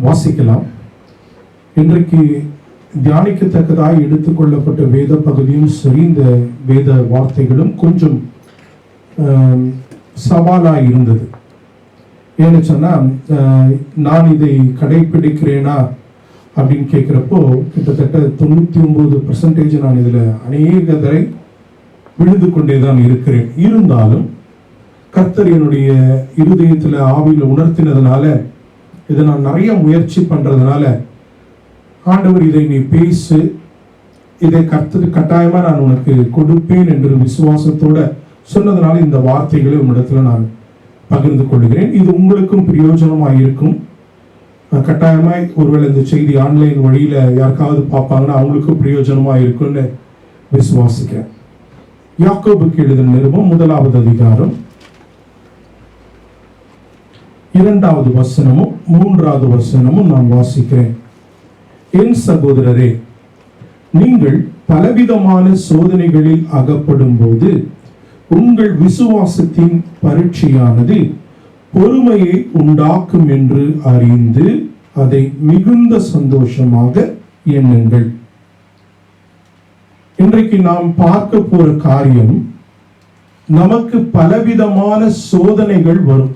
வாசிக்கலாம். இன்றைக்கு தியானிக்கத்தக்கதாய் எடுத்துக்கொள்ளப்பட்ட வேத பகுதியும் சரி, இந்த வேத வார்த்தைகளும் கொஞ்சம் சவாலாக இருந்தது. ஏன்னு சொன்னால், நான் இதை கடைபிடிக்கிறேனா அப்படின்னு கேட்குறப்போ கிட்டத்தட்ட 99% நான் இதில் அநேக தடவை விழுந்து கொண்டே தான் இருக்கிறேன். இருந்தாலும் கர்த்தர் என்னுடைய இருதயத்தில் ஆவியில் உணர்த்தினதுனால, இதை நான் நிறைய முயற்சி பண்ணுறதுனால, ஆண்டவர் இதை நீ பேசு, இதை கர்த்தர் கட்டாயமாக நான் உனக்கு கொடுப்பேன் என்று விசுவாசத்தோட சொன்னதுனால இந்த வார்த்தைகளை உன்னிடத்துல நான் பகிர்ந்து கொள்கிறேன். இது உங்களுக்கும் பிரயோஜனமாக இருக்கும். கட்டாயமாய் ஒருவேளை இந்த செய்தி ஆன்லைன் வழியில் யாருக்காவது பார்ப்பாங்கன்னா அவங்களுக்கும் பிரயோஜனமாக இருக்கும்னு விசுவாசிக்கிறேன். யாக்கோபுக்கு எழுதின நிருபம் 1வது அதிகாரம் 2வது வசனமும் 3வது வசனமும் நான் வாசிக்கிறேன். என் சகோதரரே, நீங்கள் பலவிதமான சோதனைகளில் அகப்படும் போது உங்கள் விசுவாசத்தின் பரீட்சையானது பொறுமையை உண்டாக்கும் என்று அறிந்து அதை மிகுந்த சந்தோஷமாக எண்ணுங்கள். இன்றைக்கு நாம் பார்க்க போற காரியம், நமக்கு பலவிதமான சோதனைகள் வரும்.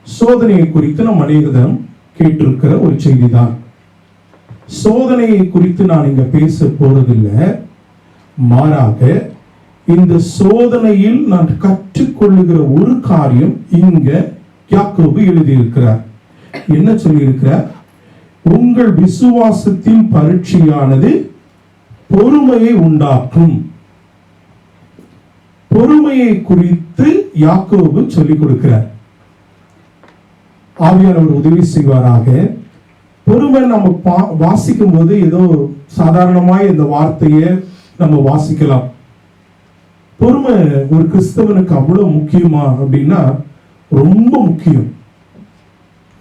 சோதனையை குறித்து நாம் அநேகம் கேட்டிருக்கிற ஒரு செய்திதான். சோதனையை குறித்து நான் இங்க பேச போறதில்லை. மாறாக இந்த சோதனையில் நான் கற்றுக்கொள்ளுகிற ஒரு காரியம் இங்க யாக்கோபு எழுதியிருக்கிறார். என்ன சொல்லியிருக்கிறார்? உங்கள் விசுவாசத்தின் பரீட்சையானது பொறுமையை உண்டாக்கும். பொறுமையை குறித்து யாக்கோபு சொல்லிக் கொடுக்கிறார். ஆவியானவர் உதவி செய்வாராக. பொறுமை நம்ம வாசிக்கும் போது ஏதோ சாதாரணமாய் இந்த வார்த்தையை நம்ம வாசிக்கலாம். பொறுமை ஒரு கிறிஸ்தவனுக்கு அவ்வளவு முக்கியமா அப்படின்னா ரொம்ப முக்கியம்.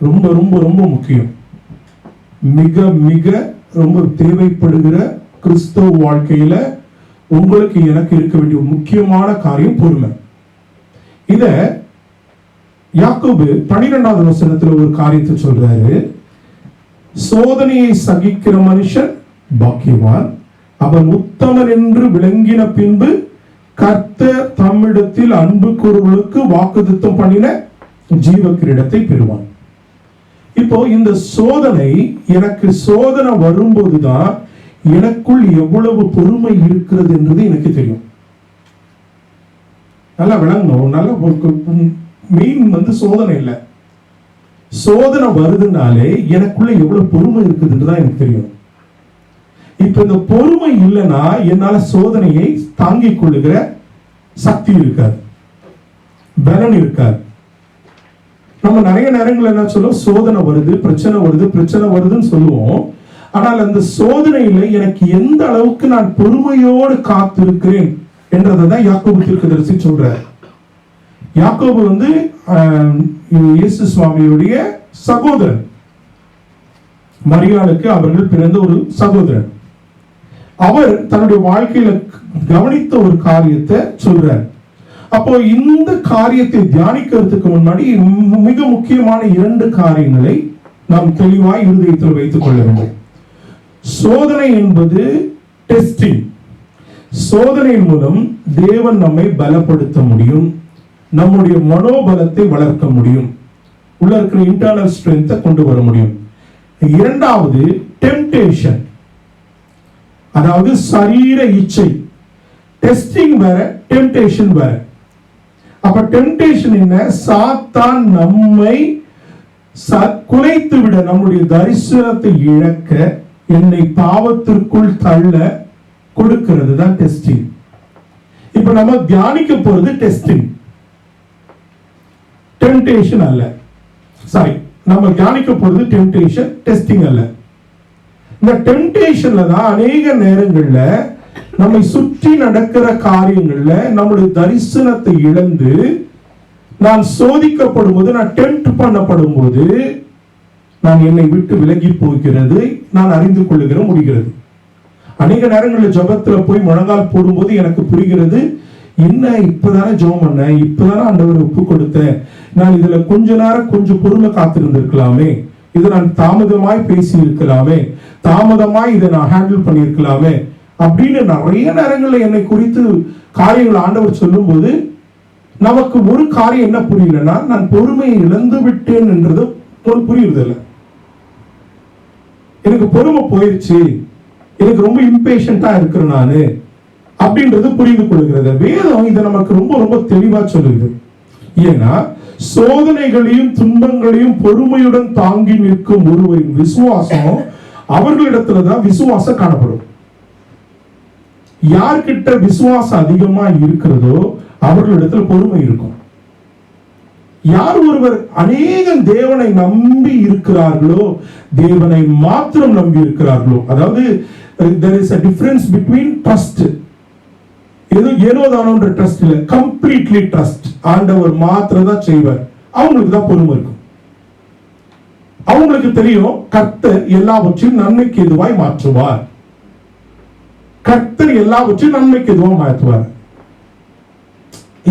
ரொம்ப ரொம்ப ரொம்ப முக்கியம். மிக மிக ரொம்ப தேவைப்படுகிற கிறிஸ்தவ வாழ்க்கையில உங்களுக்கு எனக்கு இருக்க வேண்டிய முக்கியமான காரியம் பொறுமை. இத யாக்கோபு 12வது வசனத்துல ஒரு காரியத்தை சொல்றாரு. சோதனையை சகிக்கிற மனுஷன் பாக்கியவான், அவன் உத்தமன் என்று விளங்கின பின்பு கர்த்தர் தம்மிடத்தில் அன்பு கூறுவர்களுக்கு வாக்குத்தத்தம் பண்ணின ஜீவ கிரீடத்தை பெறுவான். இப்போ இந்த சோதனை, எனக்கு சோதனை வரும்போதுதான் எனக்குள் எவ்வளவு பொறுமை இருக்கிறது என்றது எனக்கு தெரியும். நல்லா விளங்கணும். நல்ல மெயின் சோதனை இல்லை, சோதனை வருதுனாலே எனக்குள்ள எவ்வளவு பொறுமை இருக்குதுன்றதான் எனக்கு தெரியும். இப்ப இந்த பொறுமை இல்லைன்னா என்னால சோதனையை தாங்கிக் கொள்ளுகிற சக்தி இருக்காது, பலன் இருக்காது. நம்ம நிறைய நேரங்கள் என்ன சொல்லுவோம், சோதனை வருது, பிரச்சனை வருது, பிரச்சனை வருதுன்னு சொல்லுவோம். ஆனால் அந்த சோதனையில எனக்கு எந்த அளவுக்கு நான் பொறுமையோடு காத்திருக்கிறேன் என்றதை தான் யாக்கோபு தீர்க்கதரிசி சொல்றார். யாக்கோபு இயேசு சுவாமியுடைய சகோதரன். மரியாளுக்கு அவர்கள் பிறந்த ஒரு சகோதரன். அவர் தன்னுடைய வாழ்க்கையில கவனித்த ஒரு காரியத்தை சொல்றார். அப்போ இந்த காரியத்தை தியானிக்கிறதுக்கு முன்னாடி மிக முக்கியமான 2 காரியங்களை நாம் தெளிவாய் இருதயத்தில் வைத்துக் கொள்ள வேண்டும். சோதனை என்பது டெஸ்டிங். சோதனையின் மூலம் தேவன் நம்மை பலப்படுத்த முடியும், நம்முடைய மனோபலத்தை வளர்க்க முடியும், உள்ள இருக்கிற இன்டர்னல் ஸ்ட்ரென்த்தை கொண்டு வர முடியும். 2வது டெம்ப்டேஷன், அதாவது சரீர இச்சை. டெஸ்டிங் வேற, டெம்ப்டேஷன் வேற. அப்ப டெம்ப்டேஷன் என்ன? சாத்தான் நம்மை குலைத்து விட, நம்முடைய தரிசனத்தை இழக்க, என்னை பாவத்திற்குள் தள்ள கொடுக்கிறது தான் டெஸ்டிங். இப்ப நம்ம தியானிக்க போறது டெஸ்டிங், டெம்ப்டேஷன் அல்ல. சாரி, நம்ம தியானிக்க போறது டெம்ப்டேஷன், டெஸ்டிங் அல்ல. இந்த டெம்ப்டேஷன்ல தான் அநேக நேரங்கள்ல நம்மை சுற்றி நடக்கிற காரியங்கள்ல நம்முடைய தரிசனத்தை இழந்து, நான் சோதிக்கப்படும் போது, நான் டெம்ப்ட் பண்ணப்படும் போது, நான் என்னை விட்டு விலகி போகிறது நான் அறிந்து கொள்ளுகிற முடிகிறது. அநேக நேரங்களில் ஜபத்துல போய் முழங்கால் போடும்போது எனக்கு புரிகிறது, என்ன இப்பதானே ஜெபம் பண்ண, இப்பதானே ஆண்டவர் ஒப்பு கொடுத்தேன், நான் இதுல கொஞ்ச நேரம் கொஞ்சம் பொறுமை காத்திருந்திருக்கலாமே, இதை நான் தாமதமாய் பேசி இருக்கலாமே, தாமதமாய் இதை நான் ஹேண்டில் பண்ணியிருக்கலாமே அப்படின்னு நிறைய நேரங்களில் என்னை குறித்து காரியங்கள் ஆண்டவர் சொல்லும் போது நமக்கு ஒரு காரியம் என்ன புரியலன்னா, நான் பொறுமையை இழந்து விட்டேன் என்றது புரியுறது இல்லை. எனக்கு பொறுமை போயிடுச்சு, எனக்கு ரொம்ப இம்பேஷண்டா இருக்கிறேன் நானு அப்படின்றது புரிந்து கொள்கிறது. வேதம் இதை நமக்கு ரொம்ப ரொம்ப தெளிவா சொல்லுது. ஏன்னா சோதனைகளையும் துன்பங்களையும் பொறுமையுடன் தாங்கி நிற்கும் ஒருவரின் விசுவாசம் அவர்களிடத்துலதான் விசுவாசம் காணப்படும். யார்கிட்ட விசுவாசம் அதிகமா இருக்கிறதோ அவர்களிடத்துல பொறுமை இருக்கும். யார் ஒருவர் அநேகம் தேவனை நம்பி இருக்கிறார்களோ, தேவனை மாத்திரம் நம்பி இருக்கிறார்களோ, அதாவது there is a difference between trust. ஏனோ தானோன்ற ட்ரஸ்ட் இல்ல, கம்ப்ளீட்லி ட்ரஸ்ட். ஆண்டவர் மாத்திரம் தான் செய்வார். அவங்களுக்கு தான் பொறுமை இருக்கும். அவங்களுக்கு தெரியும் கர்த்தர் எல்லாவற்றையும் நன்மைக்கு எதுவாய் மாற்றுவார். கர்த்தர் எல்லாவற்றையும் நன்மைக்கு எதுவாக மாற்றுவார்.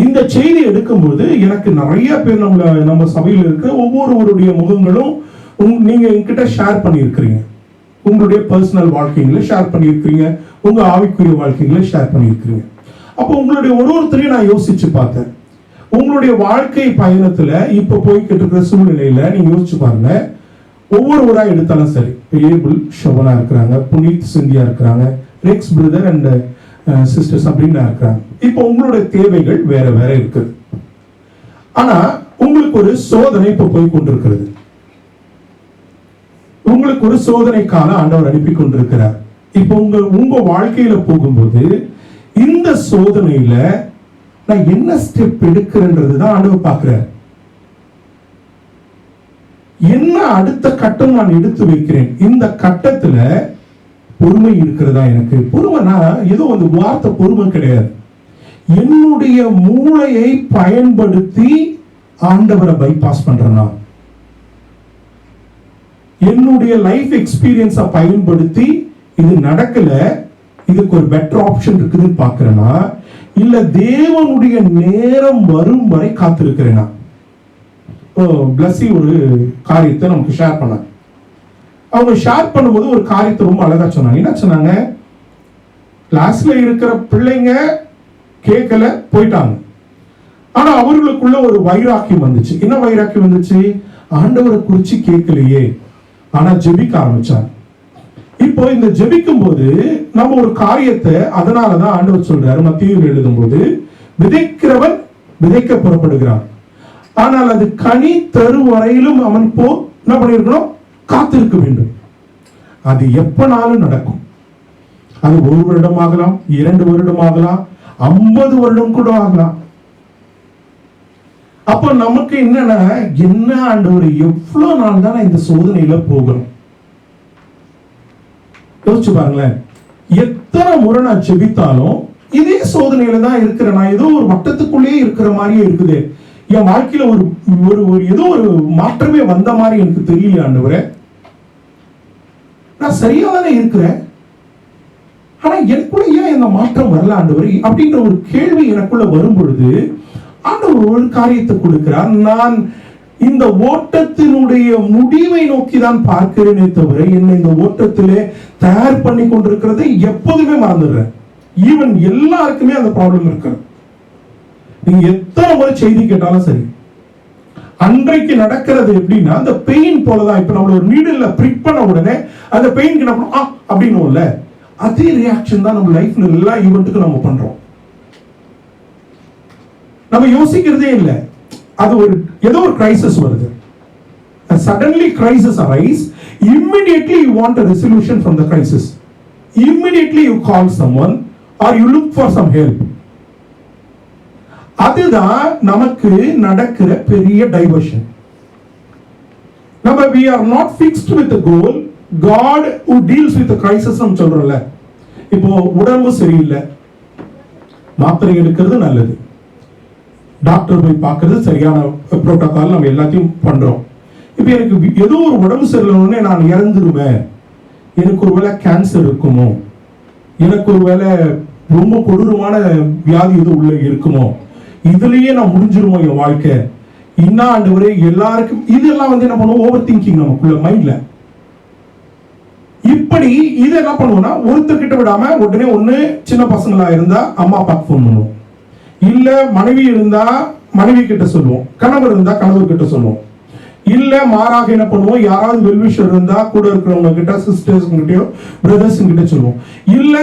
இந்த செய்தி எடுக்கும்போது எனக்கு நிறைய பேர் நம்ம சபையில் இருக்க ஒவ்வொருவருடைய முகங்களும் நீங்க என்கிட்ட ஷேர் பண்ணியிருக்கிறீங்க. உங்களுடைய பர்சனல் வாழ்க்கைகளை ஷேர் பண்ணியிருக்கிறீங்க, உங்க ஆவிக்குரிய வாழ்க்கைகளை ஷேர் பண்ணியிருக்கிறீங்க. அப்போ உங்களுடைய ஒருத்தரையும் நான் யோசிச்சு பார்த்தேன். உங்களுடைய வாழ்க்கை பயணத்துல இப்ப போய்கிட்டு இருக்கிற சூழ்நிலையில நீங்க யோசிச்சு பாருங்க. ஒவ்வொருவரா எடுத்தாலும் சரி, ஏபிள் ஷோபனா இருக்கிறாங்க, புனித் சிந்தியா இருக்கிறாங்க, ரெக்ஸ் பிரதர் அண்ட் சிஸ்டர்ஸ் அப்படின்னு இருக்கிறாங்க. இப்போ உங்களுடைய தேவைகள் வேற வேற இருக்கு. ஆனா உங்களுக்கு ஒரு சோதனை இப்ப போய் கொண்டிருக்கிறது. உங்களுக்கு ஒரு சோதனை கால ஆண்டவர் அனுப்பி கொண்டிருக்கிறார். இப்போ உங்க வாழ்க்கையில போகும்போது இந்த சோதனையில நான் என்ன ஸ்டெப் எடுக்கிறேன்றதுதான் ஆண்டவர் பார்க்கிறார். என்ன அடுத்த கட்டம் நான் எடுத்து வைக்கிறேன், இந்த கட்டத்துல பொறுமை இருக்கிறதா? எனக்கு பொறுமைனா ஏதோ ஒரு வார்த்தை பொறுமை கிடையாது. என்னுடைய மூளையை பயன்படுத்தி ஆண்டவரை பைபாஸ் பண்றேனா, என்னுடைய லைஃப் எக்ஸ்பீரியன்ஸை பயன்படுத்தி இது நடக்கல, இதுக்கு ஒரு பெட்டர் ஆப்ஷன் இருக்குதுன்னு பார்க்கிறேனா, இல்ல தேவனுடைய நேரம் வரும் வரை காத்திருக்கிறேனா? பிளஸி ஒரு காரியத்தை நமக்கு ஷேர் பண்ணாங்க. அவங்க ஷேர் பண்ணும்போது ஒரு காரியத்தை ரொம்ப அழகா சொன்னாங்க. என்ன சொன்னாங்க? கிளாஸ்ல இருக்கிற பிள்ளைங்க கேட்கல, போயிட்டாங்க. ஆனா அவர்களுக்குள்ள ஒரு வைராக்கியம் வந்துச்சு. என்ன வைராக்கியம் வந்துச்சு? ஆண்டவரை குறிச்சு கேட்கலையே, ஆனா ஜெபிக்க ஆரம்பிச்சாங்க. இப்போ இந்த ஜெபிக்கும் போது நம்ம ஒரு காரியத்தை, அதனாலதான் ஆண்டவர் சொல்றாரு மத்தேயுவில் எழுதும் போது, விதைக்கிறவன் விதைக்க புறப்படுகிறான், ஆனால் அது கனி தரும் வரையிலும் அவன் என்ன பண்ணிருக்கணும்? காத்திருக்க வேண்டும். அது எப்பனாலும் நடக்கும். அது 1 வருடம் ஆகலாம், 2 வருடம் ஆகலாம், 50 வருடம் கூட ஆகலாம். அப்ப நமக்கு என்னன்னா, என்ன ஆண்டவர் எவ்வளவு நாள் தான் இந்த சோதனையில போகணும்? யோசிச்சு பாருங்களேன். எத்தனை முறை நான் செபித்தாலும் இதே சோதனையில தான் இருக்கிறேன். நான் ஏதோ ஒரு வட்டத்துக்குள்ளே இருக்கிற மாதிரியே இருக்குது. என் வாழ்க்கையில ஒரு ஏதோ ஒரு மாற்றமே வந்த மாதிரி எனக்கு தெரியல ஆண்டவரே. நான் சரியா தானே இருக்கிறேன், ஆனா எனக்குள்ள ஏன் இந்த மாற்றம் வரல ஆண்டவரே அப்படின்ற ஒரு கேள்வி எனக்குள்ள வரும் பொழுது ஆண்டவர் ஒரு காரியத்தை கொடுக்கிறார். நான் இந்த ஓட்டத்தினுடைய முடிவை நோக்கி தான் பார்க்கிறேனே தவிர என்னை இந்த ஓட்டத்திலே தயார் பண்ணி கொண்டிருக்கிறதை எப்போதுமே மறந்துடுறேன். ஈவன் எல்லாருக்குமே அந்த ப்ராப்ளம் இருக்கு. நீங்க எத்தனை முறை செய்தி கேட்டாலும் சரி, அன்றைக்கு நடக்கிறது எப்படின்னா அந்த பெயின் போலதான். இப்ப நம்ம ஒரு நீடில்ல பிரிக் பண்ண உடனே அந்த பெயின் அப்படின்னு அதே ரியாக்ஷன் தான் நம்ம லைஃப்ல எல்லா ஈவெண்ட்டுக்கும் நம்ம பண்றோம். நம்ம யோசிக்கிறதே இல்லை. அது ஏதோ ஒரு கிரைசிஸ் வருது. Suddenly crisis arise. Immediately you want a resolution from the crisis. Immediately you call someone or you look for some help. அதுதான் நமக்கு நடக்கிற பெரிய டைவர்ஷன். நம்ம we are not fixed with the goal. God who deals with the crisis நம்ம சொல்றோம்ல. இப்போ உடம்பு சரியில்லை, மாத்திரை எடுக்கிறது நல்லது, டாக்டர் போய் பார்க்கறது சரியான புரோட்டோகால், நம்ம எல்லாத்தையும் பண்றோம். இப்போ எனக்கு ஏதோ ஒரு உடம்பு சரியில்லைன்னு நான் இறந்துருவேன், எனக்கு ஒரு வேளை கேன்சர் இருக்குமோ, எனக்கு ஒரு வேளை ரொம்ப கொடூரமான வியாதி எதுவும் உள்ள இருக்குமோ, இதுலயே நான் முடிஞ்சிருமோ என் வாழ்க்கை, இன்னும் ஆண்டவரே எல்லாருக்கும் இதெல்லாம் என்ன பண்ணுவோம், ஓவர் திங்கிங் நமக்குள்ள மைண்ட்ல. இப்படி இது என்ன பண்ணுவோம்னா, ஒருத்தர் கிட்ட விடாம உடனே ஒண்ணு சின்ன பசங்களா இருந்தா அம்மா அப்பாக்கு ஃபோன் பண்ணுவோம், இல்ல மனைவி இருந்தா மனைவி கிட்ட சொல்லுவோம், கணவர் இருந்தா கணவர் கிட்ட சொல்லுவோம், இல்ல மாறாக என்ன பண்ணுவோம், யாராவது வெல்விஷர் இருந்தா கூட இருக்கிறவங்க கிட்ட, சிஸ்டர்ஸ் கிட்டயோ பிரதர்ஸ் கிட்ட சொல்லுவோம். இல்ல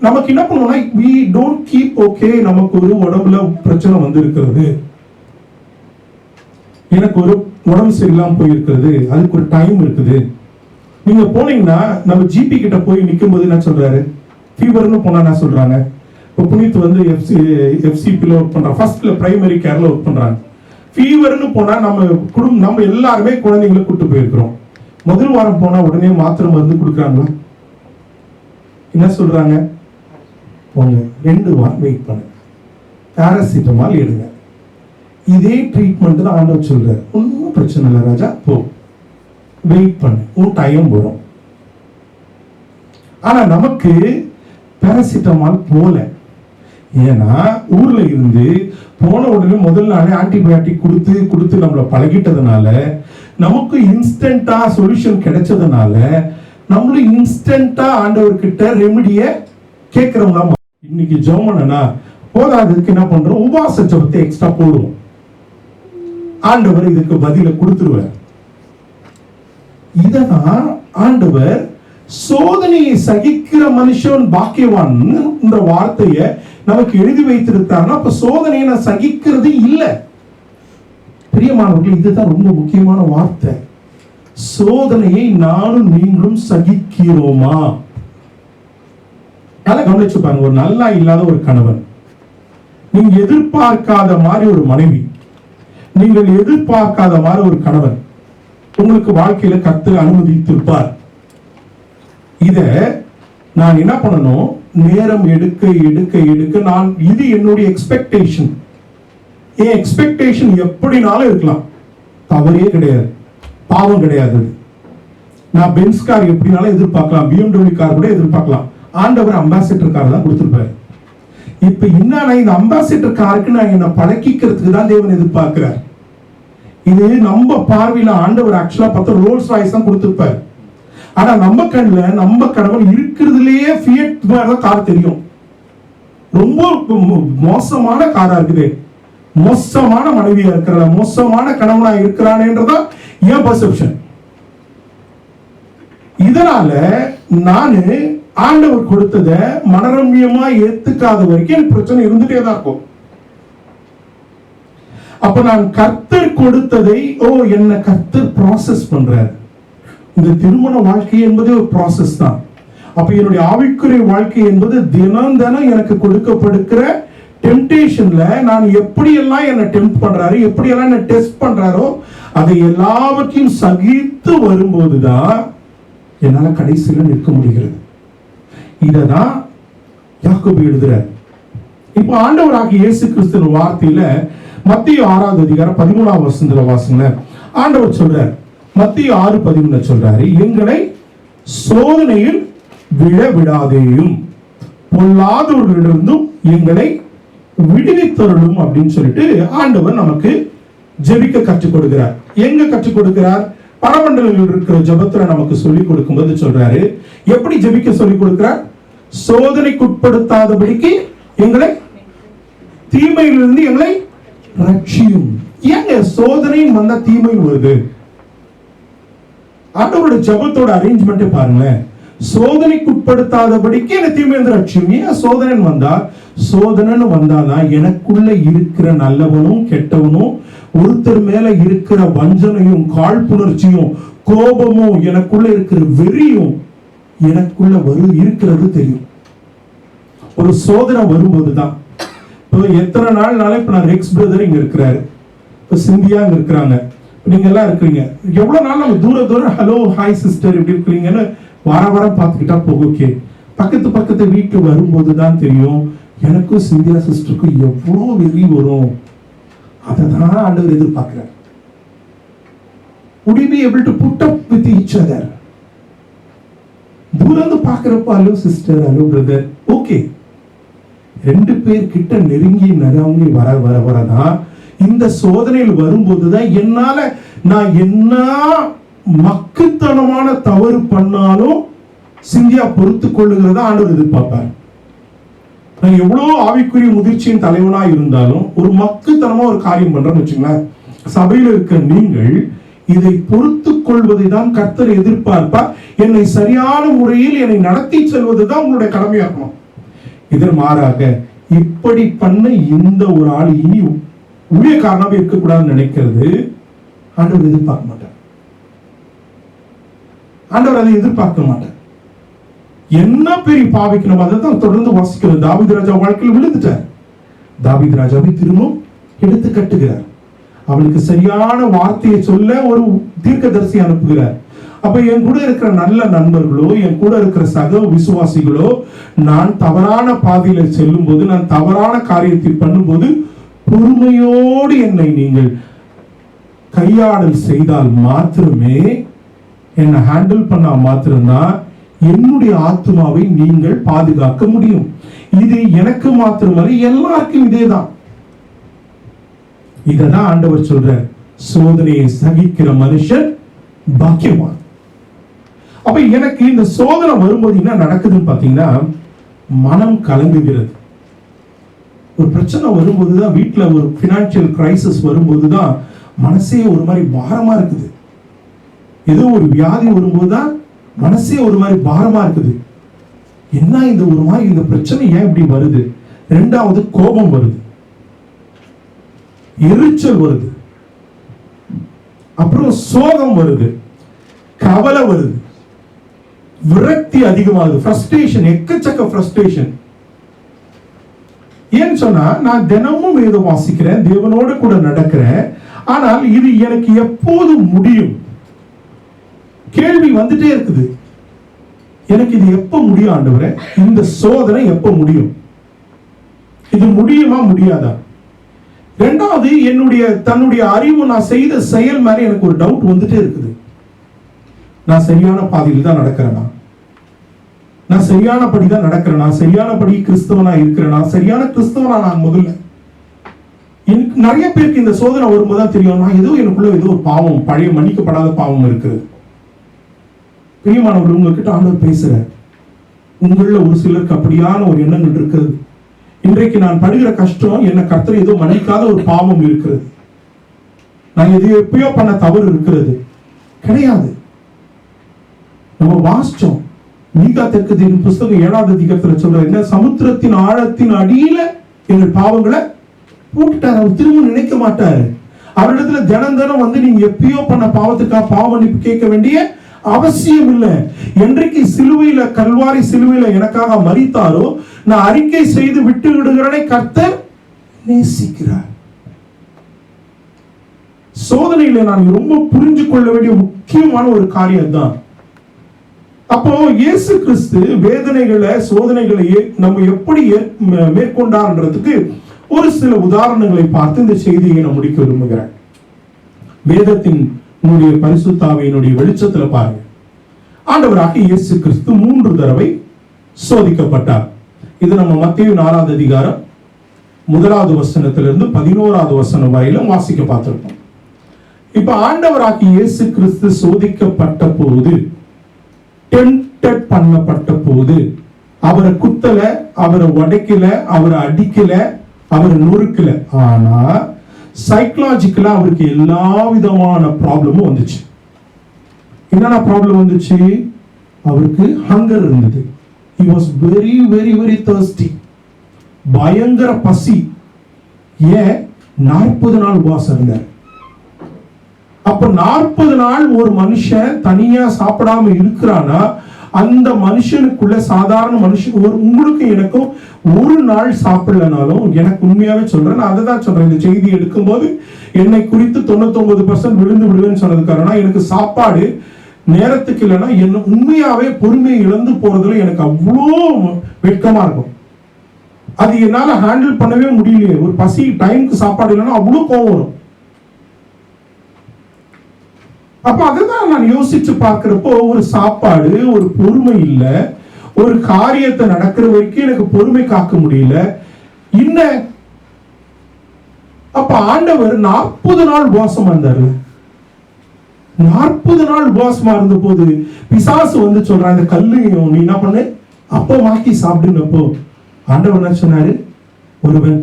நமக்கு என்ன பண்ணுவோம்னா, we don't keep okay, நமக்கு ஒரு உடம்புல பிரச்சனை வந்து இருக்கிறது, எனக்கு ஒரு உடம்பு சரியில்லாம போயிருக்கிறது, அதுக்கு ஒரு டைம் இருக்குது. நீங்க போனீங்கன்னா நம்ம ஜிபி கிட்ட போய் நிற்கும் போது என்ன சொல்றாரு, ஃபீவர்னு போனா என்ன சொல்றாங்க, இப்போ புனித் வந்து எஃப்சிபியில் ஒர்க் பண்றாங்க, ஃபர்ஸ்ட்ல பிரைமரி கேர்ல ஒர்க் பண்றாங்க. ஃபீவர்னு போனா நம்ம எல்லாருமே குழந்தைங்களை கூட்டு போயிருக்கிறோம். முதல் வாரம் போனா உடனே மாத்திரை மருந்து கொடுக்குறாங்களா, என்ன சொல்றாங்க, போங்க 2 வாரம் வெயிட் பண்ணுங்க, பாராசிட்டமால் எடுங்க. இதே ட்ரீட்மெண்ட் தான் ஆண்டவர் சொல்றாரு, ஒன்றும் பிரச்சனை இல்லை ராஜா, போ வெயிட் பண்ணு, உன் டைம் வரும். ஆனா நமக்கு பாராசிட்டமால் போல, ஏன்னா ஊர்ல இருந்து போன உடனே முதல் நாளே ஆன்டிபயோட்டிக் கொடுத்து கொடுத்து நம்மளை பழகிட்டதுனால, நமக்கு இன்ஸ்டன்டா சொல்யூஷன் கிடைச்சதுனால நம்மளும் இன்ஸ்டன்டா ஆண்டவர்கிட்ட ரெமிடிய கேட்கிறவங்க. இன்னைக்கு ஜெபம்னா போதாததுக்கு என்ன பண்றோம், உபவாச ஜெபத்தை எக்ஸ்ட்ரா போடுவோம், ஆண்டவர் இதுக்கு பதில கொடுத்துருவார். இததான் ஆண்டவர் சோதனையை சகிக்கிற மனுஷன் பாக்கியவான் என்ற வார்த்தையை நமக்கு எழுதி வைத்திருத்தாருன்னா, அப்ப சோதனையை நான் சகிக்கிறது இல்லை. பிரியமானவர்கள், இதுதான் ரொம்ப முக்கியமான வார்த்தை. சோதனையை நானும் நீங்களும் சகிக்கிறோமா? நல்லா கவனிச்சு பாருங்க. ஒரு நல்லா இல்லாத ஒரு கணவன், நீங்க எதிர்பார்க்காத மாதிரி ஒரு மனைவி, நீங்கள் எதிர்பார்க்காத மாதிரி ஒரு கணவன் உங்களுக்கு வாழ்க்கையில கர்த்தர் அனுமதித்திருப்பார். இத நான் என்ன பண்ணணும், நேரம் எடுக்க எடுக்க எடுக்க நான் இது என்னுடைய எக்ஸ்பெக்டேஷன். என் எக்ஸ்பெக்டேஷன் எப்படினாலும் இருக்கலாம், தவறே கிடையாது, பாவம் கிடையாது. நான் பென்ஸ் கார் எப்படினாலும் எதிர்பார்க்கலாம், BMW கார் கூட எதிர்பார்க்கலாம். ஆண்டவர் அம்பாசிடர் கார் தான் கொடுத்திருப்பாரு. இப்ப என்ன, இந்த அம்பாசிடர் காருக்கு நான் என்ன பழக்கிக்கிறதுக்கு தான் தேவன் எதிர்பார்க்கிறார். இது நம்ம பார்வையில ஆண்டவர் ஆக்சுவலா பார்த்தா ரோல்ஸ் ராய்ஸ் தான் கொடுத்திருப்பாரு. ஆனா நம்ம கண்ணுல நம்ம கணவன் இருக்கிறதுலயே ஃபியட் கார் தெரியும், ரொம்ப மோசமான காரா இருக்குது, மோசமான மனைவியா இருக்கிற, மோசமான கணவனா இருக்கிறானேன்றதா என் பர்செப்ஷன். இதனால நானு ஆண்டவர் கொடுத்தத மனரம்யமா ஏத்துக்காத வரைக்கும் எனக்கு பிரச்சனை இருந்துட்டே தான் இருக்கும். அப்ப நான் கர்த்தர் கொடுத்ததை என்ன கர்த்தர் ப்ராசஸ் பண்றார். இந்த திருமண வாழ்க்கை என்பது ஒரு ப்ராசஸ் தான். அப்ப என்னுடைய ஆவிக்குரிய வாழ்க்கை என்பது தினம் தினம் எனக்கு கொடுக்கப்படுகிற டெம்டேஷன்ல நான் எப்படியெல்லாம் என்ன டெம்ப்ட் பண்றாரு, எப்படியெல்லாம் என்ன டெஸ்ட் பண்றாரோ அதை எல்லாவற்றையும் சகித்து வரும்போதுதான் என்னால கடைசியில் நிற்க முடிகிறது. இததான் யாக்கோபு எழுதுறார். இப்ப ஆண்டவராகிய இயேசு கிறிஸ்துவின் வார்த்தையில மத்தேயு 6வது அதிகாரம் 13வது வசனத்துல வாசிங்க. ஆண்டவர் சொல்றார், மத்தேயு 6:13 சொல்றாரு, எங்களை சோதனையில் விழ விடாதேயும் பொல்லாதவர்களிடமிருந்தும் எங்களை விடுவித்தருளும் அப்படின்னு சொல்லிட்டு ஆண்டவர் நமக்கு ஜெபிக்க கற்றுக் கொடுக்கிறார். எங்க கற்றுக் கொடுக்கிறார்? பரமண்டலங்களில் இருக்கிற ஜெபத்துல நமக்கு சொல்லிக் கொடுக்கும்போது சொல்றாரு, எப்படி ஜெபிக்க சொல்லிக் கொடுக்கிறார்? சோதனைக்குட்படுத்தாதபடிக்கு எங்களை தீமையிலிருந்து எங்களை ரட்சியும். ஏங்க சோதனை வந்தா தீமை வருது? ஆண்டவரோட ஜெபத்தோட அரேஞ்ச்மெண்ட் பாருங்களேன். சோதனைக்குட்படுத்தாதபடிக்கு என்ன தீமையிலிருந்து ரட்சியும். ஏன் சோதனை வந்தாதான் எனக்குள்ள இருக்கிற நல்லவனும் கெட்டவனும், ஒருத்தர் மேல இருக்கிற வஞ்சனையும் காழ்ப்புணர்ச்சியும் கோபமும் எனக்குள்ள இருக்கிற வெறியும் எனக்குள்ள இருக்கிறது தெரியும். ஒரு சோதனை வரும்போதுதான். எத்தனை நாள்னால இப்ப நான் ரெக்ஸ் பிரதர் இங்க இருக்கிறாரு, இப்ப சிந்தியா இங்க இருக்கிறாங்க, நீங்க எல்லாம் இருக்கிறீங்க. எவ்வளவு நாள் நம்ம தூரம் ஹலோ ஹாய் சிஸ்டர் எப்படி இருக்கிறீங்கன்னு வாரம் பார்த்துக்கிட்டா போகும். ஓகே, பக்கத்து வீட்டுக்கு வரும்போது தான் தெரியும் எனக்கும் சிந்தியா சிஸ்டருக்கும் எவ்வளவு வெறி வரும். அதை தான் ஆண்டவர் எதிர்பார்க்கிறார். Would you be able to put up with each other? தூரந்து பார்க்கிறப்ப hello sister, hello brother, okay. 2 பேர் கிட்ட நெருங்கி வரதான் இந்த சோதனையில் வரும்போதுதான் என்னால நான் என்ன மக்குத்தனமான தவறு பண்ணாலும் சிந்தியா பொறுத்து கொள்ளுகிறதா ஆண்டவர் எதிர்பார்ப்பார். நான் எவ்வளவு ஆவிக்குரிய முதிர்ச்சியின் தலைவனா இருந்தாலும் ஒரு மக்குத்தனமா ஒரு காரியம் பண்றேன்னு வச்சுங்களேன், சபையில் இருக்க நீங்கள் இதை பொறுத்து கொள்வதை தான் கர்த்தர் எதிர்பார்ப்பார். என்னை சரியான முறையில் என்னை நடத்தி செல்வதுதான் உங்களுடைய கடமையாகணும். இதன் மாறாக இப்படி பண்ண இந்த ஒரு ஆள் இனி ஊழியக்காரனாக இருக்கக்கூடாதுன்னு நினைக்கிறது ஆண்டவர் எதிர்பார்க்க மாட்டார். ஆண்டவர் அதை எதிர்பார்க்க மாட்டார். என்ன பெரிய பாவிக்கணும் அதை தான் தொடர்ந்து வாசிக்கிறது. தாவீது ராஜா வாழ்க்கையில் விழுந்துட்டார். தாவீது ராஜாவை திரும்பவும் எடுத்து கட்டுகிறார். அவனுக்கு சரியான வார்த்தையை சொல்ல ஒரு தீர்க்கதரிசி அனுப்புகிறார். அப்ப என் கூட இருக்கிற நல்ல நண்பர்களோ, என் கூட இருக்கிற சக விசுவாசிகளோ, நான் தவறான பாதையில செல்லும் போது, நான் தவறான காரியத்தை பண்ணும்போது பொறுமையோடு என்னை நீங்கள் கையாடல் செய்தால் மாத்திரமே, என்னை ஹேண்டில் பண்ணா மாத்திரம்தான் என்னுடைய ஆத்மாவை நீங்கள் பாதுகாக்க முடியும். இது எனக்கு மாத்திரமல்ல, எல்லாருக்கும் இதேதான். இததான் ஆண்டவர் சொல்ற, சோதனையை சகிக்கிற மனுஷன் பாக்கியவான். அப்ப எனக்கு இந்த சோதனை வரும்போது என்ன நடக்குதுன்னு பாத்தீங்கன்னா, மனம் கலங்குகிறது. ஒரு பிரச்சனை வரும்போதுதான், வீட்டுல ஒரு பினான்சியல் கிரைசிஸ் வரும்போதுதான் மனசே ஒரு மாதிரி பாரமா இருக்குது. ஏதோ ஒரு வியாதி வரும்போதுதான் மனசே ஒரு மாதிரி பாரமா இருக்குது. என்ன இந்த ஒரு மாதிரி இந்த பிரச்சனை ஏன் இப்படி வருது? ரெண்டாவது கோபம் வருது, எரிச்சல் வருது, அப்புறம் சோகம் வருது, கவலை வருது, விரக்தி அதிகமாகுது, ஃப்ரஸ்ட்ரேஷன், எக்கச்சக்க ஃப்ரஸ்ட்ரேஷன். ஏன்னு சொன்னா, நான் தினமும் வேதம் வாசிக்கிறேன், தேவனோடு கூட நடக்கிறேன், ஆனால் இது எனக்கு எப்போது முடியும்? கேள்வி வந்துட்டே இருக்குது. எனக்கு இது எப்ப முடியும் ஆண்டவரே? இந்த சோதனை எப்ப முடியும்? இது முடியுமா முடியாதா? இரண்டாவது, தன்னுடைய அறிவு, நான் செய்த செயல் மாதிரி எனக்கு ஒரு டவுட் வந்துட்டே இருக்குது. நான் சரியான பாதையில் தான் நடக்கிறேனா? நான் சரியானபடிதான் நடக்கிறேனா? சரியானபடி கிறிஸ்தவனா இருக்கிறேனா? சரியான கிறிஸ்தவனா நான் முதல்ல? நிறைய பேருக்கு இந்த சோதனை வரும்போதுதான் தெரியும், நான் ஏதோ எனக்குள்ள ஏதோ ஒரு பாவம், பழைய மன்னிக்கப்படாத பாவம் இருக்குது. பிரியமானவர்கள், உங்ககிட்ட ஆண்டவர் பேசுற, உங்கள ஒரு சிலருக்கு அப்படியான ஒரு எண்ணங்கள் இருக்குது. இன்றைக்கு நான் படுகிற கஷ்டம், என்ன கர்த்தர் ஏதோ மன்னிக்காத ஒரு பாவம் இருக்கிறது, நான் எது எப்பயோ பண்ண தவறு இருக்கிறது. கிடையாது. நம்ம வாசிச்சோம், நீகா தெற்கு புஸ்தகம் 7வது அதிகாரத்துல சொல்ற என்ன, சமுத்திரத்தின் ஆழத்தின் அடியில எங்கள் பாவங்களை போட்டுட்டார். அவர் திரும்ப நினைக்க மாட்டாரு. அவரிடத்துல தினம் தினம் வந்து நீங்க எப்பயோ பண்ண பாவத்துக்காக பாவ மன்னிப்பு கேட்க வேண்டிய அவசியம் இல்லை. என்றைக்கு சிலுவையில, கல்வாரி சிலுவையில எனக்காக மரித்தாரோ, நான் அறிக்கை செய்து விட்டு விடுகிறனை கர்த்தர் நேசிக்கிறார். சோதனையில நான் ரொம்ப புரிஞ்சு கொள்ள வேண்டிய முக்கியமான ஒரு காரியம் தான். அப்போ இயேசு கிறிஸ்து வேதனைகளை, சோதனைகளை நம்ம எப்படி மேற்கொண்டார்ன்றதுக்கு ஒரு சில உதாரணங்களை பார்த்து இந்த செய்தியை நான் முடிக்க விரும்புகிறேன். வேதத்தின் பரிசுத்தாவியினுடைய வெளிச்சத்துல பாருங்க. ஆண்டவராக இயேசு கிறிஸ்து 3 தடவை சோதிக்கப்பட்டார். இது நம்ம மத்தேயு 4வது அதிகாரம் 1வது வசனத்திலிருந்து 11வது வசனம் வரையிலும் வாசிக்க பார்த்திருக்கோம். இப்ப ஆண்டவராக இயேசு கிறிஸ்து சோதிக்கப்பட்ட போது, டெம்ப்டட் பண்ணப்பட்ட போது, அவரை குத்தல, அவரை உடைக்கல, அவரை அடிக்கல, அவரை நொறுக்கல. ஆனா சைக்கலாஜிக்கலா அவருக்கு எல்லா விதமான ப்ராப்ளமும் வந்துச்சு. என்னென்ன ப்ராப்ளம் வந்துச்சு? அவருக்கு ஹங்கர் இருந்தது. he was very very very thirsty. பயங்கர பசி. ஏன்? 40 நாள் உபவாசம் இருந்தார். அப்ப 40 நாள் ஒரு மனுஷன் தனியா சாப்பிடாம இருக்கிறானா, அந்த மனுஷனுக்குள்ள, சாதாரண மனுஷன், உங்களுக்கு எனக்கும் ஒரு நாள் சாப்பிடலனாலும், எனக்கு உண்மையாவே சொல்றேன், நான் அதை தான் சொல்றேன். இந்த செய்தி எடுக்கும் போது என்னை குறித்து 99% விழுந்து விடுவேன்னு சொன்னது காரணம், எனக்கு சாப்பாடு நேரத்துக்கு இல்லைன்னா என்ன உண்மையாவே பொறுமையை இழந்து போறதுல எனக்கு அவ்வளோ வெட்கமா இருக்கும். அது என்னால ஹேண்டில் பண்ணவே முடியலையே. ஒரு பசி, டைமுக்கு சாப்பாடு இல்லைன்னா அவ்வளோ கோவம் வரும். அப்ப அதுதான் நான் யோசிச்சு பார்க்கிறப்போ, ஒரு சாப்பாடு, ஒரு பொறுமை இல்ல, ஒரு காரியத்தை நடக்கிற வரைக்கும் எனக்கு பொறுமை காக்க முடியல. இன்ன அப்ப ஆண்டவர் 40 நாள் உபவாசமா இருந்தாரு. 40 நாள் உபவாசமா இருந்த போது பிசாசு வந்து சொல்றான், இந்த கல்லையும் நீ என்ன பண்ணு, அப்பமாக்கி சாப்பிடுங்கப்போ ஆண்டவர் என்ன சொன்னாரு, ஒருவன்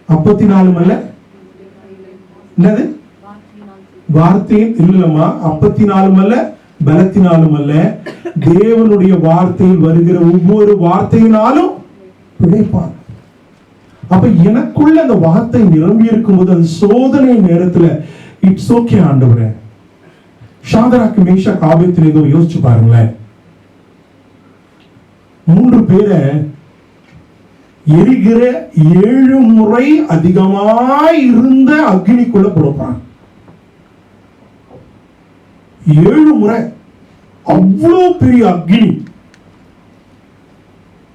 அப்பத்தினாலும் அல்ல, என்னது வார்த்தையின் இல்லம்மா, அப்பத்தினாலும் அல்ல பலத்தினாலும் அல்ல, தேவனுடைய வார்த்தையில் வருகிற ஒவ்வொரு வார்த்தையினாலும் பிழைப்பான். அப்ப எனக்குள்ள அந்த வார்த்தை நிரம்பி இருக்கும் போது அந்த சோதனை நேரத்துல இட்ஸ் ஓகே ஆண்டவரே. ஷாதராக் மேஷாக் ஆபேத்நேகோ யோசிச்சு பாருங்களேன். 3 பேரை எரிகிற 7 முறை அதிகமாய் இருந்த அக்னிக்குள்ள போடுறான். 7 முறை அவ்வளவு பெரிய அக்னி,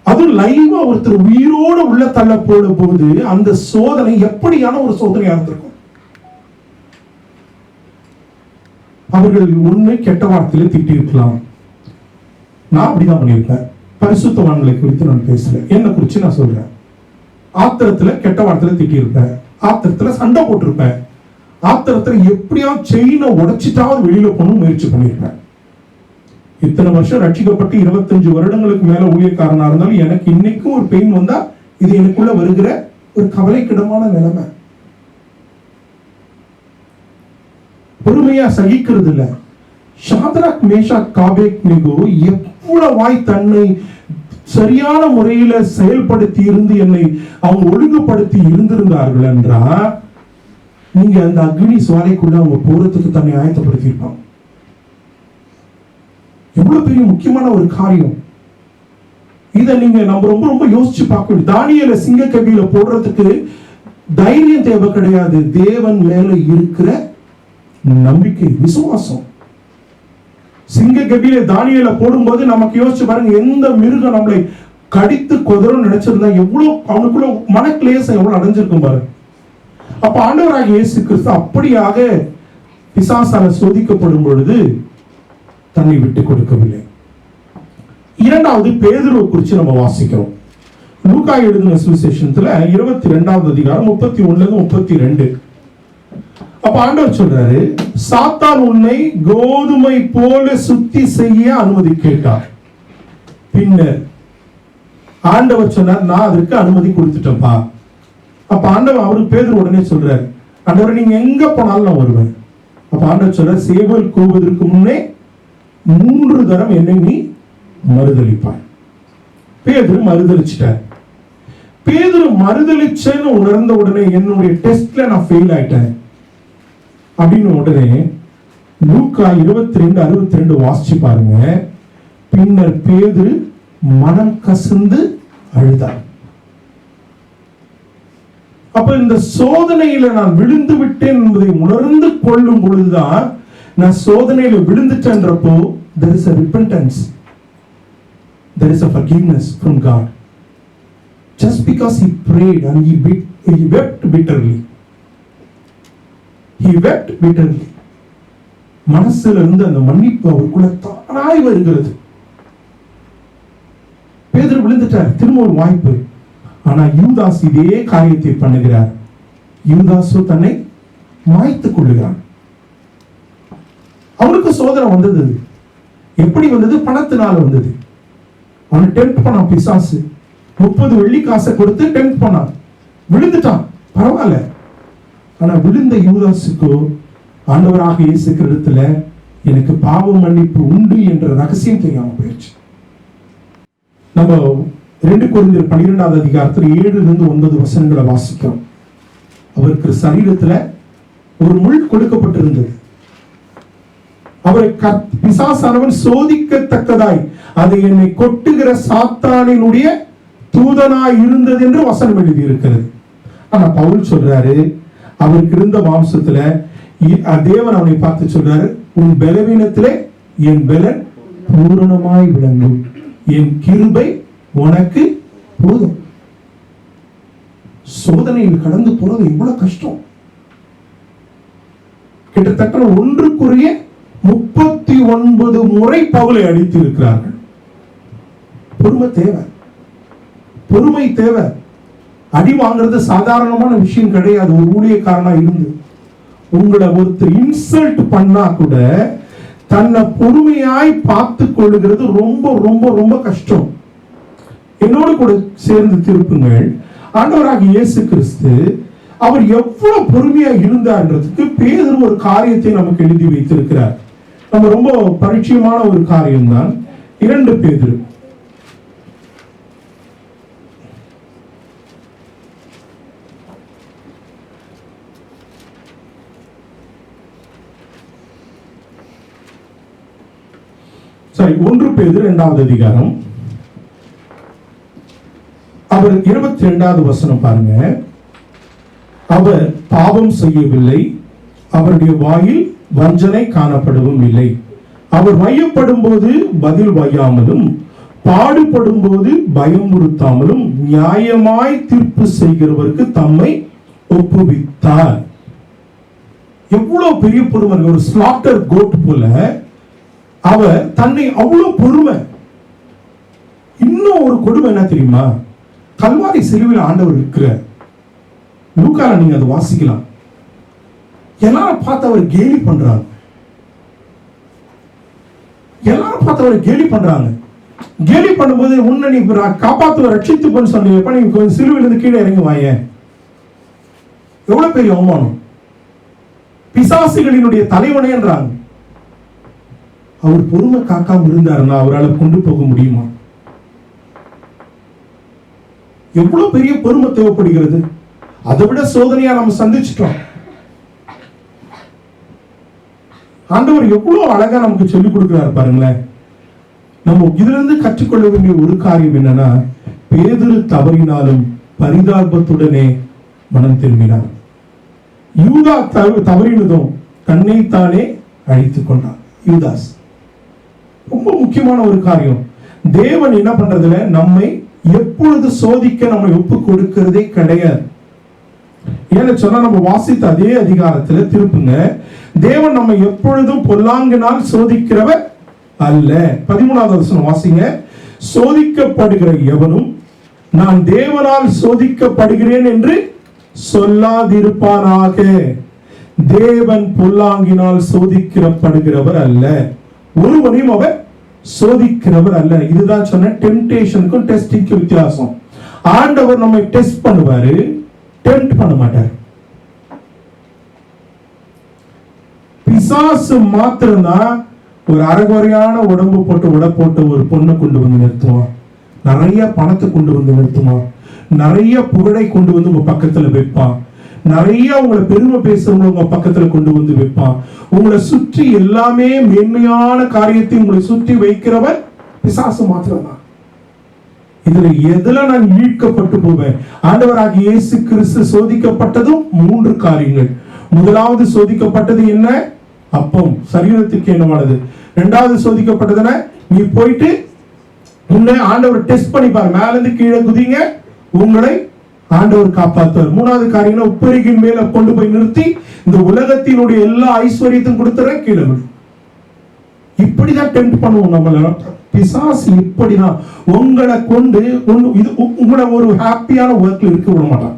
அது லைவா ஒருத்தர் உயிரோடு உள்ள தள்ள போட போது அந்த சோதனை எப்படியான ஒரு சோதனையா இருந்திருக்கும். அவர்கள் ஒண்ணு கெட்ட வார்த்தையில திட்டி இருக்கலாம். நான் அப்படிதான் பண்ணியிருப்பேன். பரிசுத்தவான்களை குறித்து நான் பேசல, என்ன குறிச்சு நான் சொல்றேன். ஆத்திரத்துல கெட்ட வார்த்தையில திட்டி இருப்பேன், ஆத்திரத்துல சண்டை போட்டிருப்பேன், ஆத்திரத்துல எப்படியா செயினை உடைச்சிட்டாவது வெளியில போகணும் முயற்சி பண்ணியிருப்பேன். இத்தனை வருஷம் ரட்சிக்கப்பட்டு 25 வருடங்களுக்கு மேல ஊழியக்காரனா இருந்தாலும் எனக்கு இன்னைக்கும் ஒரு பெயின் வந்தா இது எனக்குள்ள வருகிற ஒரு கவலைக்கிடமான நிலைமை. பொறுமையா சகிக்கிறது இல்ல. ஷாத்ராக் மேஷாக் ஆபேத்நேகோ எவ்வளவாய் தன்னை சரியான முறையில செயல்படுத்தி இருந்து என்னை அவங்க ஒழுங்குபடுத்தி இருந்திருந்தார்கள் என்றா, நீங்க அந்த அக்னி சுவாலைக்குள்ள அவங்க போறதுக்கு தன்னை ஆயத்தப்படுத்தி இருப்பாங்க. எவ்வளவு பெரிய முக்கியமான ஒரு காரியம். இதை நீங்க நம்ம ரொம்ப ரொம்ப யோசிச்சு பார்க்கணும். தானியேலை சிங்க கபில போடுறதுக்கு தைரியம் தேவை கிடையாது, தேவன் மேல இருக்கிற நம்பிக்கை, விசுவாசம். சிங்க கபில தானியேலை போடும்போது நமக்கு யோசிச்சு பாருங்க, எந்த மிருகம் நம்மளை கடித்து கொதரும் நினைச்சிருந்தா எவ்வளவு அவனுக்குள்ள மனக்லேசம் எவ்வளவு அடைஞ்சிருக்கும் பாருங்க. அப்ப ஆண்டவராகிய இயேசு கிறிஸ்து அப்படியாக பிசாசால சோதிக்கப்படும் பொழுது தன்னை விட்டு கொடுக்கவில்லை. இரண்டாவது பேதுருவை குறித்து நம்ம வாசிக்கிறோம். லூக்கா எழுதின சுவிசேஷத்துல 22வது அதிகாரம் 31-32. அப்ப ஆண்டவர் சொல்றாரு, சாத்தான் உன்னை கோதுமை போல சுத்தி செய்ய அனுமதி கேட்டார். பின்னர் ஆண்டவர் சொன்னார், நான் அதற்கு அனுமதி கொடுத்துட்டேன்ப்பா. அப்ப ஆண்டவர் அவருக்கு பேதுரு உடனே சொல்றாரு, ஆண்டவர் நீங்க எங்க போனாலும் நான் வருவேன். அப்ப ஆண்டவர் சொல்றார், சேவல் கூவதற்கு முன்னே 3 தரம் என்னை நீ மறுதலிப்பாய். பேதுரு மறுதலிச்சிட்டார். பேதுரு மறுதலிச்சேன்னு உணர்ந்த உடனே என்னுடைய டெஸ்ட்ல நான் ஃபெயில் ஆயிட்டேன் அப்படின்னு உடனே லூக்கா 22:62 வாசிச்சு பாருங்க. பின்னர் பேதுரு மனம் கசந்து அழுதார். அப்ப இந்த சோதனையில நான் விழுந்து விட்டேன் என்பதை உணர்ந்து கொள்ளும் பொழுதுதான், நான் சோதனையில விழுந்துட்டேன்றப்போ there is a repentance, there is a forgiveness from God. Just because he prayed and he wept bitterly, he wept bitterly. மனசுல இருந்து அந்த மன்னிப்பு அவருக்குள்ள தானாய் வருகிறது. பேதுரு விழுந்துட்டார், திரும்ப ஒரு வாய்ப்பு. ஆனா யூதாஸ் இதே காரியத்தை பண்ணுகிறார். யூதாசு தன்னை மாய்த்துக் கொள்ளுகிறான். அவனுக்கு சோதனை வந்தது. எப்படி வந்தது? பணத்தினால வந்தது. அவன் டெம்ப்ட் பண்ணான் பிசாசு. 30 வெள்ளி காசை கொடுத்து டெம்ப்ட் பண்ணான். விழுந்துட்டான், பரவாயில்ல. ஆனா விழுந்த யூதாசுக்கு ஆண்டவராக இயேசு கிறிஸ்துல எனக்கு பாவ மன்னிப்பு உண்டு என்ற ரகசியம் தெரியாம போயிடுச்சு. நம்ம 2 கொரிந்தியர் 12வது அதிகாரத்தில் 7-9 வசனங்களை வாசிக்கிறோம். அவருக்கு சரீரத்துல ஒரு முள் கொடுக்கப்பட்டிருந்தது. அவரை பிசாசானவன் சோதிக்கத்தக்கதாய் அதை என்னை கொட்டுகிற சாத்தானினுடைய தூதனாய் இருந்தது என்று வசனம் எழுதி இருக்கிறது. ஆனா பவுல் சொல்றாரு, அவருக்கு இருந்த மாம்சத்துல தேவன் அவனை பார்த்து சொல்றாரு, உன் பலவீனத்திலே என் பலன் பூரணமாய் விளங்கும், என் கிருபை உனக்கு போதும். சோதனையில் கடந்து போறது எவ்வளவு கஷ்டம். கிட்டத்தட்ட 1 39 முறை பவுலை அடித்து இருக்கிறார்கள். பொறுமை தேவை, பொறுமை தேவை. அடி வாங்குறது சாதாரணமான விஷயம் கிடையாது. ஒரு ஊழியக்காரனா இருந்து உங்களை ஒருத்தர் இன்சல்ட் பண்ணா கூட தன்னை பொறுமையாய் பார்த்து கொள்ளுகிறது ரொம்ப ரொம்ப ரொம்ப கஷ்டம். என்னோடு கூட சேர்ந்து திருப்புங்கள். ஆண்டவராகிய இயேசு கிறிஸ்து அவர் எவ்வளவு பொறுமையா இருந்தார்ன்றதுக்கு பேதுரு ஒரு காரியத்தை நமக்கு எழுதி வைத்திருக்கிறார். நம்ம ரொம்ப பரிச்சயமான ஒரு காரியம் தான் 2 பேதுரு. சரி, 1 பேதுரு 2வது அதிகாரம் அவர் 22வது வசனம் பாருங்க. அவர் பாவம் செய்யவில்லை, அவருடைய வாயில் வஞ்சனை காணப்படவும் இல்லை. அவர் வையப்படும் போது பதில் வையாமலும் பாடுபடும் போது பயமுறுத்தாமலும் நியாயமாய் தீர்ப்பு செய்கிறவருக்கு தம்மை ஒப்புவித்தார். எவ்வளவு பெரிய பொறுமை! ஒரு ஸ்லாட்டர் கோட் போல அவர் தன்னை அவ்வளவு பொறுமை. இன்னும் ஒரு கொடுமை என்ன தெரியுமா? கல்வாரி சிலுவையில் ஆண்டவர் இருக்கிறார். லூக்கால நீங்க அதை வாசிக்கலாம். எல்லாரும் பார்த்து அவர் கேலி பண்றாங்க. எல்லாரும் பார்த்து அவர் கேலி பண்றாங்க. கேலி பண்ணும்போது உன்னை நீ காப்பாத்துவ ரட்சித்துப்பன்னு சொன்னீங்க, நீ கொஞ்சம் சிலுவையிலிருந்து கீழே இறங்கி வாங்க. எவ்வளவு பெரிய அவமானம்! பிசாசுகளினுடைய தலைவனே என்றாங்க. அவர் பொறுமை காக்காம இருந்தாருன்னா அவரால் கொண்டு போக முடியுமா? எவ்வளவு பெரிய பொறுமை தேவைப்படுகிறது! அதை விட சோதனையா நம்ம சந்திச்சிட்டோம். ஆண்டவர் எவ்வளவு அழகா நமக்கு சொல்லிக் கொடுக்கிறார் பாருங்களேன். நம்ம இதுல இருந்து கற்றுக்கொள்ள வேண்டிய ஒரு காரியம் என்னன்னா, பேதுரு தவறினாலும் பரிதாபத்துடனே மனம் திரும்பினார். யூதா தவறினதும் தன்னைத்தானே அழித்துக் கொண்டார். யூதாஸ் ரொம்ப முக்கியமான ஒரு காரியம். தேவன் என்ன பண்றதுல நம்மை எப்பொழுது சோதிக்க நம்மை ஒப்பு கொடுக்கிறதே கிடையாது. ஏன்னு சொன்னா நம்ம வாசித்த அதே அதிகாரத்துல திருப்புங்க. தேவன் நம்ம எப்பொழுதும் பொல்லாங்கினால் சோதிக்கிறவர் அல்ல. 13வது வசனம் வாசிங்க. சோதிக்கப்படுகிற எவனும் நான் தேவனால் சோதிக்கப்படுகிறேன் என்று சொல்லாதிருப்பானாக. தேவன் பொல்லாங்கினால் சோதிக்கப்படுகிறவர் அல்ல, ஒருவனையும் அவர் சோதிக்கிறவர் அல்ல. இதுதான் சொன்ன டெம்ப்டேஷனுக்கும் டெஸ்டிங்க்கும் வித்தியாசம். ஆண்டவர் நம்மை டெஸ்ட் பண்ணுவாரு, டெம்ப்ட் பண்ண மாட்டார். பிசாசு மாத்திரம்தான் ஒரு அரைகுறையான உடம்பு போட்டு உட போட்டு ஒரு பொண்ணை கொண்டு வந்து நிறுத்துவான், நிறைய பணத்தை கொண்டு வந்து நிறுத்துவான், நிறைய புகழை கொண்டு வந்து உங்க பக்கத்துல வைப்பான், நிறைய உங்களை பெருமை பேசுறவங்க உங்க பக்கத்துல கொண்டு வந்து வைப்பான். உங்களை சுற்றி எல்லாமே மேன்மையான காரியத்தை உங்களை சுற்றி வைக்கிறவர் பிசாசு மாத்திரம்தான். இதுல எதுல நான் ஈர்க்கப்பட்டு போவேன்? ஆண்டவராகிய இயேசு கிறிஸ்து சோதிக்கப்பட்டதும் 3 காரியங்கள். முதலாவது சோதிக்கப்பட்டது என்ன? அப்பம், சரீரத்துக்கு என்னவானது. 2வது சோதிக்கப்பட்டதுன்னா நீ போயிட்டு உன்னை ஆண்டவர் டெஸ்ட் பண்ணிப்பாரு, மேல இருந்து கீழே குதிங்க, உங்களை ஆண்டவர் காப்பாற்றுவார். 3வது காரியம் உப்பரிகின் மேல கொண்டு போய் நிறுத்தி இந்த உலகத்தினுடைய எல்லா ஐஸ்வர்யத்தையும் கொடுத்துற கீழே. இப்படிதான் டெம்ப்ட் பண்ணுவோம் நம்மள பிசாசு. இப்படிதான் உங்களை கொண்டு உங்களை ஒரு ஹாப்பியான ஒர்க்ல இருக்க விட மாட்டான்.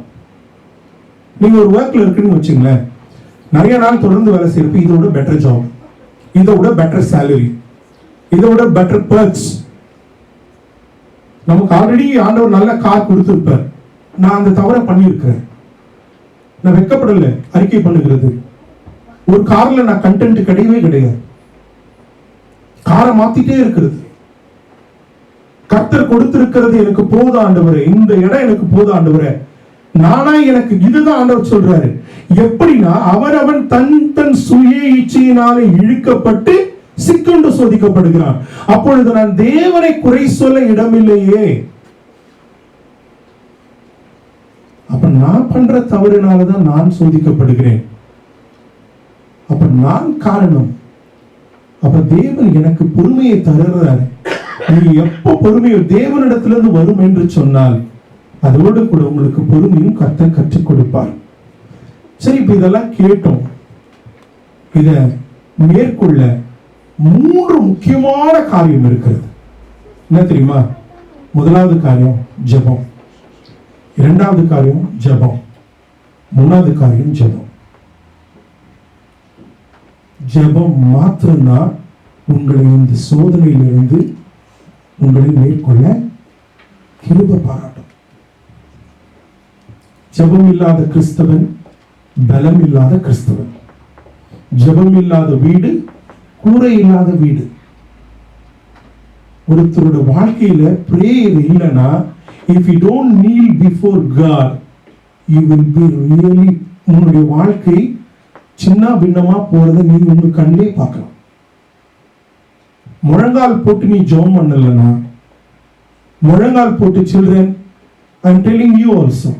நீங்க ஒரு ஒர்க்ல இருக்குன்னு வச்சுங்களேன், நிறைய நாள் தொடர்ந்து வேலை செய்யறப்ப இதோட பெட்டர் ஜாப், இதோட பெட்டர் சேலரி, இதோட பெட்டர் பர்க்ஸ். நமக்கு ஆல்ரெடி ஆண்டவர் நல்ல கார் கொடுத்திருப்பார். நான் அந்த தவறை பண்ணியிருக்கிறேன், நான் வெட்கப்படல அறிக்கை பண்ணுகிறது. ஒரு கார்ல நான் கண்டென்ட் கிடையவே கிடையாது, காரை மாத்திட்டே இருக்கிறது. கர்த்தர் கொடுத்திருக்கிறது எனக்கு போத ஆண்டவரே, இந்த இடம் எனக்கு போத ஆண்டவரே, நானா எனக்கு இதுதான் ஆண்டவர் சொல்றாரு. எப்படின்னா அவன் தன் தன் சுய இச்சையினாலே இழுக்கப்பட்டு சிக்கொண்டு சோதிக்கப்படுகிறான். அப்பொழுது நான் தேவனை குறை சொல்ல இடமில்லையே. அப்ப நான் பண்ற தவறுனாலதான் நான் சோதிக்கப்படுகிறேன். அப்ப நான் காரணம். அப்ப தேவன் எனக்கு பொறுமையை தருகிறார். நீ எப்ப பொறுமையோ தேவனிடத்திலிருந்து வரும் என்று சொன்னால் அதோடு கூட உங்களுக்கு பொறுமையும் கர்த்தர் கற்றுக் கொடுப்பார். சரி, இப்ப இதெல்லாம் கேட்டோம். இத மேற்கொள்ள 3 முக்கியமான காரியம் இருக்கிறது. என்ன தெரியுமா? முதலாவது காரியம் ஜெபம். இரண்டாவது காரியம் ஜெபம். மூணாவது காரியம் ஜெபம். ஜெபம் மாத்திரம்தான் உங்களை இந்த சோதனையிலிருந்து உங்களை மேற்கொள்ள கிருபை பாராட்டும். ஜெபம் இல்லாத கிறிஸ்தவன் பலம் இல்லாத கிறிஸ்தவன். ஜெபம் இல்லாத வீடு கூரை இல்லாத வீடு. ஒருத்தரோட வாழ்க்கையில பிரேயர் இல்லைன்னா, if you don't kneel before God, you will be really, உங்களுடைய வாழ்க்கை சின்ன பின்னமா போறதை நீ உங்க கண்ணே பார்க்கலாம். முழங்கால் போட்டு நீ ஜெபம் பண்ணலனா, முழங்கால் போட்டு children, I am telling you also,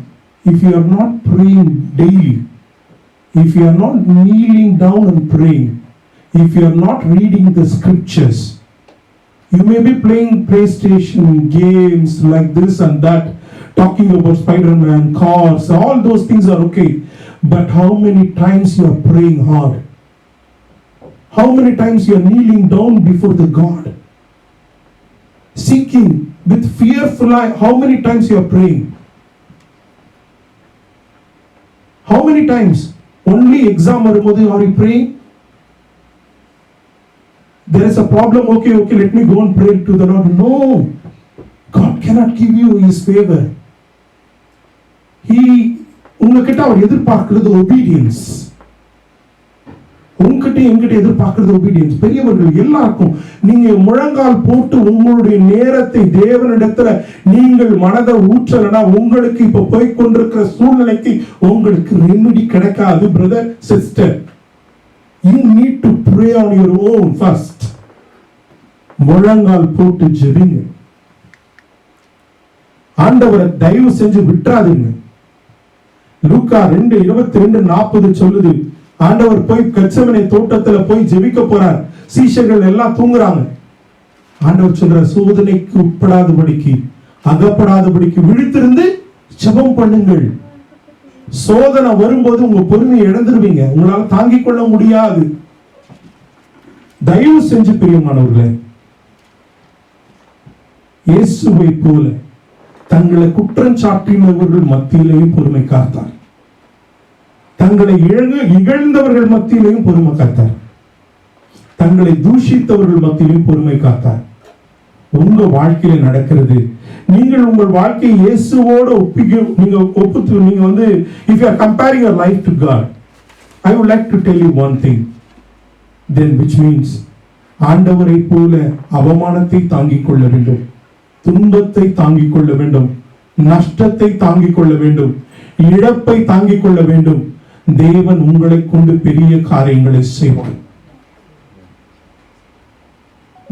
if you are not praying daily, if you are not kneeling down and praying, if you are not reading the scriptures, you may be playing PlayStation games like this and that, talking about Spider-Man, cars, all those things are okay. But how many times you are praying hard? How many times you are kneeling down before the God? Seeking with fearful eye, how many times you are praying? How many times? Only exam varumbodhu are you praying? There is a problem, okay, let me go and pray to the Lord. No, God cannot give you His favor. உங்ககிட்ட அவர் எதிர்பார்க்கிறது obedience. உங்ககிட்ட எங்கிட்ட எதிர்பார்க்கிறது obedience. பெரியவர்கள் எல்லாருக்கும் நீங்க முழங்கால் போட்டு உங்களுடைய நேரத்தை தேவனிடத்துல நீங்கள் மனதை ஊற்றலனா, உங்களுக்கு இப்ப போய் கொண்டிருக்கிற சூழ்நிலைக்கு உங்களுக்கு ரெமெடி கிடைக்காது. Brother sister, you need to pray on your own first. முழங்கால் போட்டு ஜெபிங்க. ஆண்டவரை தயவு செஞ்சு விட்டுறாதீங்க. லூக்கா 2:22-40 சொல்லுது, ஆண்டவர் போய் கெத்செமனே தோட்டத்துல போய் ஜெபிக்க போறார். சீஷர்கள் எல்லாம் தூங்குறாங்க. ஆண்டவர் சொல்ற, சோதனைக்கு உட்படாதபடிக்கு அகப்படாதபடிக்கு விழித்திருந்து ஜெபம் பண்ணுங்கள். சோதனை வரும்போது உங்க பொறுமையை இழந்துருவீங்க. உங்களால தாங்கிக் கொள்ள முடியாது. தயவு செஞ்சு பிரியமானவர்களே, இயேசுவை போல தங்களை குற்றம் சாட்டினவர்கள் மத்தியிலேயும் பொறுமை காத்தார். தங்களை இகழ்ந்தவர்கள் மத்தியிலேயும் பொறுமை காத்தார். தங்களை தூஷித்தவர்கள் மத்தியிலேயும் பொறுமை காத்தார். உங்க வாழ்க்கையில நடக்கிறது, நீங்கள் உங்கள் வாழ்க்கையை இயேசுவோடு நீங்க வந்து if you are comparing your life to God, I would like to tell you one thing, then which means ஆண்டவரை போல அவமானத்தை தாங்கிக் கொள்ள வேண்டும், துன்பத்தை தாங்கிக் கொள்ள வேண்டும், நஷ்டத்தை தாங்கிக் கொள்ள வேண்டும், இழப்பை தாங்கிக் கொள்ள வேண்டும். தேவன் உங்களை கொண்டு பெரிய காரியங்களை செய்வார்.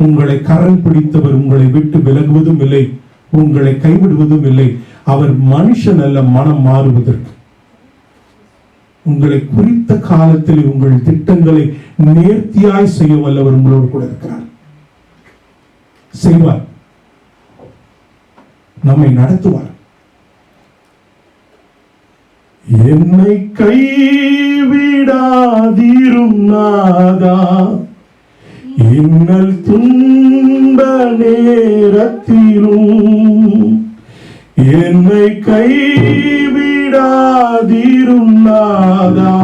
உங்களை கரம் பிடித்தவர் உங்களை விட்டு விலகுவதும் இல்லை, உங்களை கைவிடுவதும் இல்லை. அவர் மனுஷன் அல்ல, மனம் மாறுவதற்கு. உங்களை குறித்த காலத்தில் உங்கள் திட்டங்களை நேர்த்தியாய் செய்ய வல்லவர் உங்களோடு கூட இருக்கிறார். செய்வார், நம்மை நடத்துவார். என்னை கைவிடாதீரும் நாதா, இன்னல் துன்ப நேரத்திலும் என்னை கைவிடாதீரும் நாதா,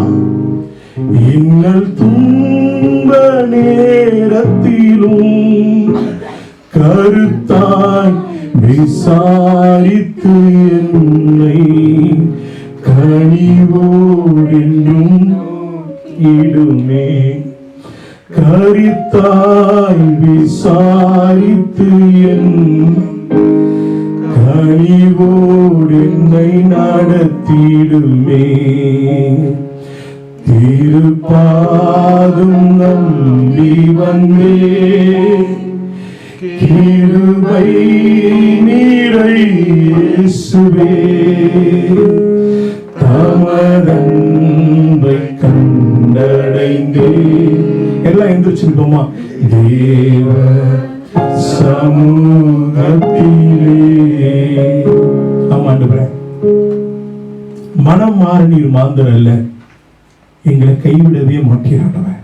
இன்னல் துன்ப நேரத்திலும் கருத்தாய் விசாரித்து என்னை கனிவோடென்றும் இடுமே. கரித்தாய் விசாரித்து என் கனிவோடு என்னை நடத்திடுமே. திருப்பாதும் நம்பி வந்தே, கிருபை நீரை இயேசுவே, தமதன்பை கண்டடைந்தே. எல்லாம் எந்திரிச்சுட்டோமா? தேவ சமூகத்திலே. ஆமாண்டவரே, மனம் மாற நீர் மாந்தர் அல்ல, எங்களை கைவிடவே மாட்டீராண்டவர்.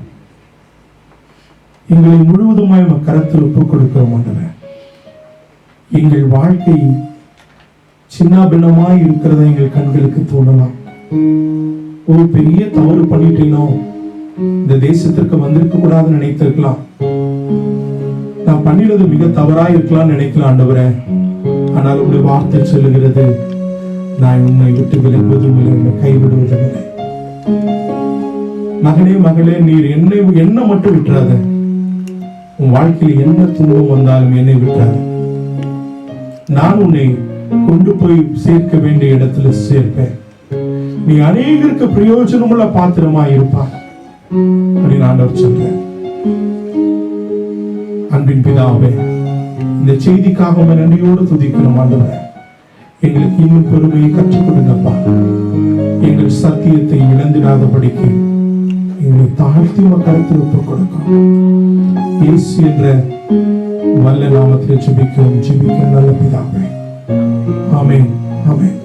எங்களை முழுவதுமாய் கரத்தில் ஒப்புக் கொடுக்கிறோம் ஆண்டவர். எங்கள் வாழ்க்கை சின்ன பின்னமாய் இருக்கிறத எங்கள் கண்களுக்கு தோணலாம். ஒரு பெரிய தவறு பண்ணிட்டேனோ, இந்த தேசத்திற்கு வந்திருக்க கூடாதுன்னு நினைத்திருக்கலாம். நான் பண்ணினது மிக தவறாய் இருக்கலாம் நினைக்கலாம் ஆண்டவரே. ஆனால் உங்களுடைய வார்த்தை சொல்லுகிறது, நான் உன்னை விட்டு விலகுவதும் இல்லை, உன்னை கைவிடுவதும் இல்லை. மகனே மகளே, நீர் என்ன மட்டும் விட்டுறாத. உன் வாழ்க்கையில் என்ன துன்பம் வந்தாலும் என்னை விட்டுறாத. நான் உன்னை கொண்டு போய் சேர்க்க வேண்டிய இடத்துல சேர்ப்பேன். நீ அநேகருக்கு பிரயோஜனமுள்ள பாத்திரமா இருப்பான் அப்படின்னு ஆண்டவர் சொல்றேன். அன்பின் பிதாவே, இந்த செய்திக்காக நன்றியோடு துதிக்கிறோம் ஆண்டவரே. எங்களுக்கு இன்னும் பெருமையை கற்றுக் கொடுங்கப்பா. எங்கள் சத்தியத்தை இழந்திடாதபடிக்கு எங்களை தாழ்த்தி கருத்தில் ஒப்புக் கொடுக்கிறோம். இயேசு என்ற வல்ல நாமத்தில் ஜெபிக்கிறோம் நல்ல பிதாவே. ஆமென், ஆமென்.